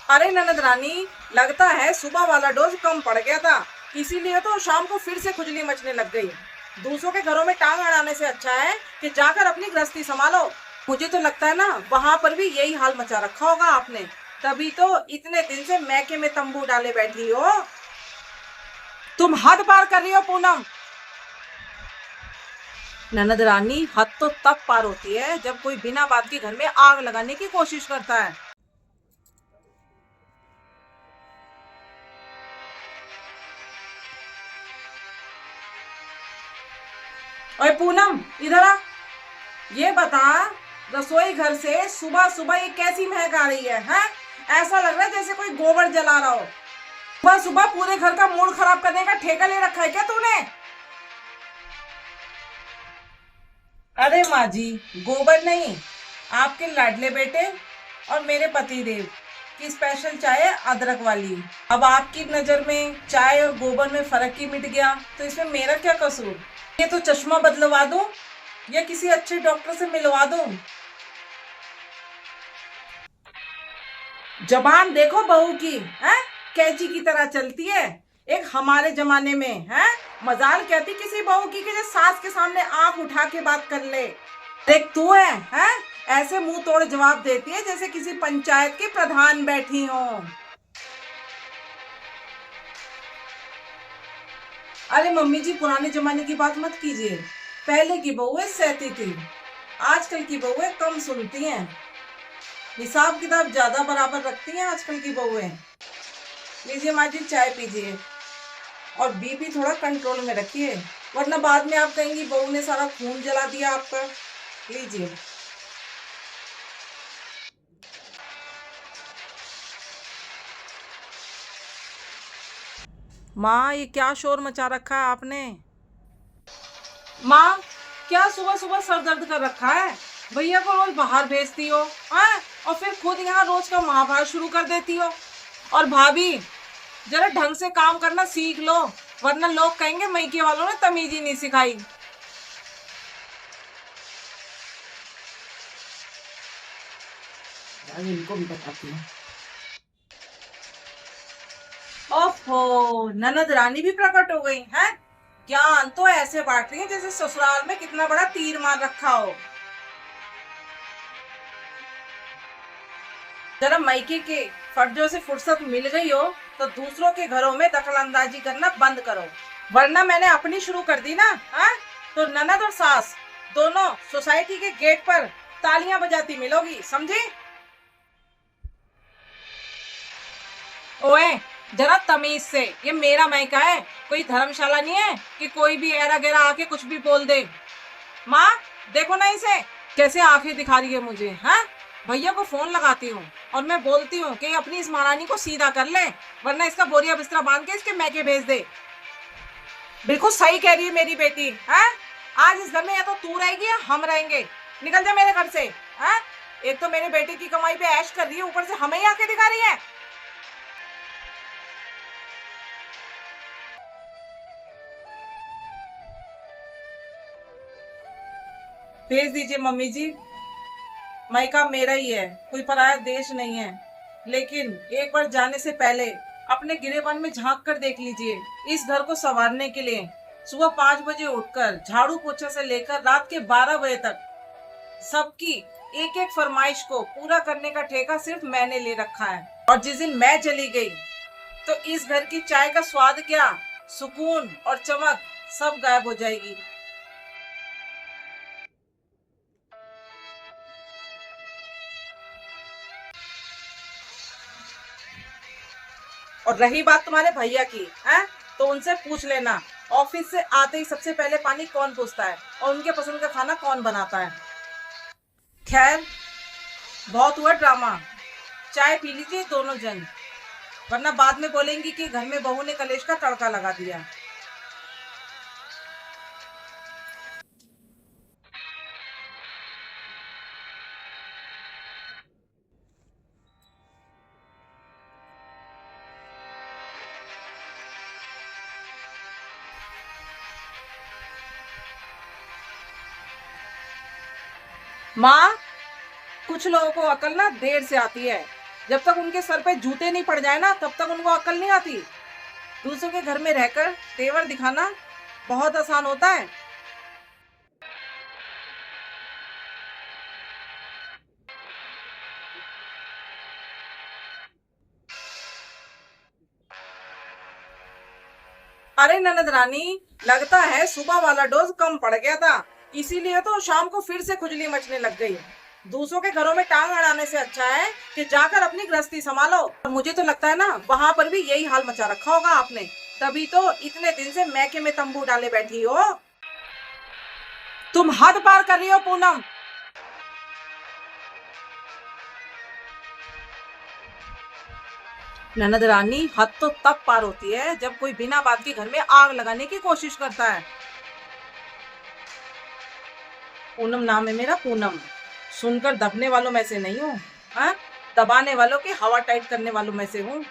अरे ननद रानी, लगता है सुबह वाला डोज कम पड़ गया था, इसीलिए तो शाम को फिर से खुजली मचने लग गई। दूसरों के घरों में टांग अड़ाने से अच्छा है कि जाकर अपनी गृहस्थी संभालो। मुझे तो लगता है ना, वहां पर भी यही हाल मचा रखा होगा आपने, तभी तो इतने दिन से मैके में तंबू डाले बैठी हो। तुम हद पार कर रही हो पूनम। ननद रानी, हद तो तब पार होती है जब कोई बिना बात के घर में आग लगाने की कोशिश करता है। ओए पूनम, इधर आ। ये बता, रसोई घर से सुबह सुबह ये कैसी महक आ रही है, हैं? ऐसा लग रहा है जैसे कोई गोबर जला रहा हो। सुबह सुबह पूरे घर का मूड खराब करने का ठेका ले रखा है क्या तूने? अरे माँ जी, गोबर नहीं, आपके लाडले बेटे और मेरे पति देव की स्पेशल चाय है, अदरक वाली। अब आपकी नजर में चाय और गोबर में फर्क ही मिट गया, तो इसमें मेरा क्या कसूर? ये तो चश्मा बदलवा दूं या किसी अच्छे डॉक्टर से मिलवा दूं? जबान देखो बहू की, है कैची की तरह चलती है। एक हमारे जमाने में है मजाल कहती किसी बहू की कि जो सास के सामने आंख उठा के बात कर ले। देख तू है ऐसे मुंह तोड़ जवाब देती है जैसे किसी पंचायत के प्रधान बैठी हो। अरे मम्मी जी, पुराने जमाने की बात मत कीजिए। पहले की बहुएं सहती थी, आजकल की बहुएं कम सुनती हैं। हिसाब किताब ज्यादा बराबर रखती हैं आजकल की बहुएं। लीजिए माँ जी, चाय पीजिए और बीपी थोड़ा कंट्रोल में रखिए, वरना बाद में आप कहेंगी बहू ने सारा खून जला दिया आपका। लीजिए। माँ, ये क्या शोर मचा रखा है आपने? माँ, क्या सुबह सुबह सर दर्द कर रखा है? भैया को रोज बाहर भेजती हो, हाँ? और फिर खुद यहाँ रोज का महाभारत शुरू कर देती हो। और भाभी, जरा ढंग से काम करना सीख लो, वरना लोग कहेंगे मैके वालों ने तमीज ही नहीं सिखाई। इनको भी बताती हूँ। ओफो, ननद रानी भी प्रकट हो गई हैं। ज्ञान तो ऐसे बांट रही है जैसे ससुराल में कितना बड़ा तीर मार रखा हो। जरा मायके के फर्जों से फुर्सत मिल गई हो तो दूसरों के घरों में दखलंदाजी करना बंद करो, वरना मैंने अपनी शुरू कर दी ना, हाँ? तो ननद और सास दोनों सोसाइटी के गेट पर तालियां बजाती मिलोगी, समझी? ओए, जरा तमीज से, ये मेरा मायका है, कोई धर्मशाला नहीं है कि कोई भी ऐरा गैरा आके कुछ भी बोल दे। माँ, देखो ना इसे कैसे आंखें दिखा रही है मुझे, हाँ? भैया को फोन लगाती हूँ और मैं बोलती हूँ कि अपनी इस महारानी को सीधा कर ले, वरना इसका बोरिया बिस्तरा बांध के इसके मैके भेज दे। बिल्कुल सही कह रही है मेरी बेटी, है? आज इस घर में या तो तू रहेगी या हम रहेंगे। निकल जा मेरे घर से, है? एक तो मेरे बेटे की कमाई पे ऐश कर रही है, ऊपर से हमें ही आके दिखा रही है। भेज दीजिए मम्मी जी, मायका मेरा ही है, कोई पराया देश नहीं है। लेकिन एक बार जाने से पहले अपने गिरेबान में झांक कर देख लीजिए। इस घर को संवारने के लिए सुबह 5 बजे उठकर झाड़ू पोछा से लेकर रात के 12 बजे तक सबकी एक एक फरमाइश को पूरा करने का ठेका सिर्फ मैंने ले रखा है। और जिस दिन मैं चली गई तो इस घर की चाय का स्वाद क्या, सुकून और चमक सब गायब हो जाएगी। और रही बात तुम्हारे भैया की, है? तो उनसे पूछ लेना, ऑफिस से आते ही सबसे पहले पानी कौन पूछता है और उनके पसंद का खाना कौन बनाता है। खैर, बहुत हुआ ड्रामा, चाय पी लीजिए दोनों जन, वरना बाद में बोलेंगी कि घर में बहू ने कलेश का तड़का लगा दिया। माँ, कुछ लोगों को अकल ना देर से आती है। जब तक उनके सर पे जूते नहीं पड़ जाए ना, तब तक उनको अक्ल नहीं आती। दूसरों के घर में रहकर तेवर दिखाना बहुत आसान होता है। अरे ननद रानी, लगता है सुबह वाला डोज कम पड़ गया था, इसीलिए तो शाम को फिर से खुजली मचने लग गई। दूसरों के घरों में टांग अड़ाने से अच्छा है कि जाकर अपनी गृहस्थी संभालो। और मुझे तो लगता है ना, वहां पर भी यही हाल मचा रखा होगा आपने, तभी तो इतने दिन से मैके में तंबू डाले बैठी हो। तुम हद पार कर रही हो पूनम। ननद रानी, हद तो तब पार होती है जब कोई बिना बात के घर में आग लगाने की कोशिश करता है। पूनम नाम है मेरा, पूनम। सुनकर दबने वालों में से नहीं हूँ, हाँ, दबाने वालों की हवा टाइट करने वालों में से हूँ।